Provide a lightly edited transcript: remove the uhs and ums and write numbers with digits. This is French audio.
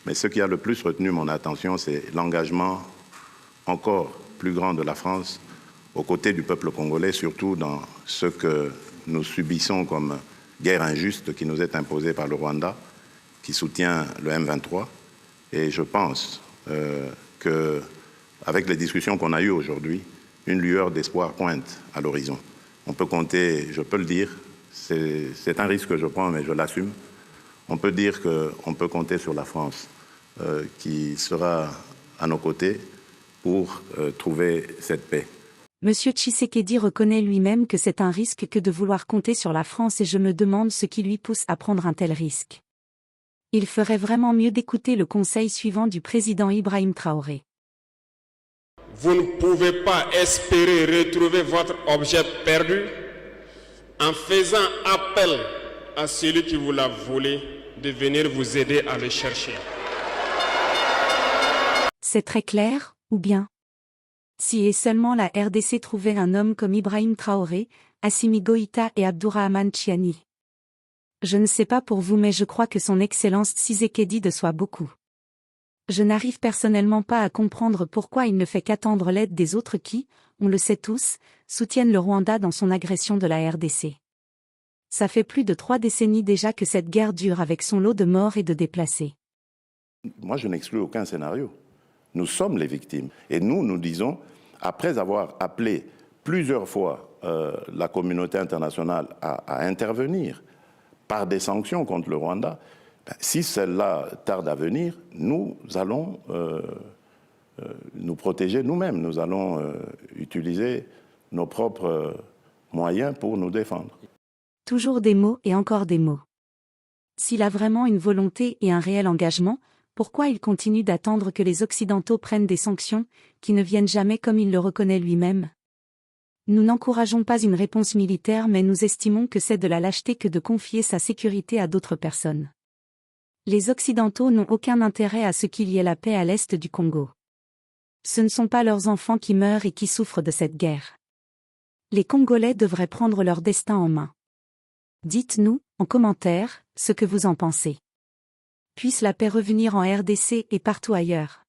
Mais ce qui a le plus retenu mon attention, c'est l'engagement encore plus grand de la France aux côtés du peuple congolais, surtout dans ce que nous subissons comme guerre injuste qui nous est imposée par le Rwanda, qui soutient le M23. Et je pense qu'avec les discussions qu'on a eues aujourd'hui, une lueur d'espoir pointe à l'horizon. On peut compter, je peux le dire, c'est un risque que je prends, mais je l'assume. On peut dire qu'on peut compter sur la France qui sera à nos côtés pour trouver cette paix. Monsieur Tshisekedi reconnaît lui-même que c'est un risque que de vouloir compter sur la France et je me demande ce qui lui pousse à prendre un tel risque. Il ferait vraiment mieux d'écouter le conseil suivant du président Ibrahim Traoré. Vous ne pouvez pas espérer retrouver votre objet perdu en faisant appel à celui qui vous l'a volé de venir vous aider à le chercher. C'est très clair, ou bien? Si et seulement la RDC trouvait un homme comme Ibrahim Traoré, Assimi Goïta et Abdourahmane Tchiani. Je ne sais pas pour vous mais je crois que son Excellence Tshisekedi déçoit beaucoup. Je n'arrive personnellement pas à comprendre pourquoi il ne fait qu'attendre l'aide des autres qui, on le sait tous, soutiennent le Rwanda dans son agression de la RDC. Ça fait plus de 3 décennies déjà que cette guerre dure avec son lot de morts et de déplacés. Moi, je n'exclus aucun scénario. Nous sommes les victimes. Et nous disons, après avoir appelé plusieurs fois la communauté internationale à intervenir par des sanctions contre le Rwanda, si celle-là tarde à venir, nous allons nous protéger nous-mêmes. Nous allons utiliser nos propres moyens pour nous défendre. Toujours des mots et encore des mots. S'il a vraiment une volonté et un réel engagement, pourquoi il continue d'attendre que les Occidentaux prennent des sanctions, qui ne viennent jamais comme il le reconnaît lui-même? Nous n'encourageons pas une réponse militaire mais nous estimons que c'est de la lâcheté que de confier sa sécurité à d'autres personnes. Les Occidentaux n'ont aucun intérêt à ce qu'il y ait la paix à l'est du Congo. Ce ne sont pas leurs enfants qui meurent et qui souffrent de cette guerre. Les Congolais devraient prendre leur destin en main. Dites-nous, en commentaire, ce que vous en pensez. Puisse la paix revenir en RDC et partout ailleurs.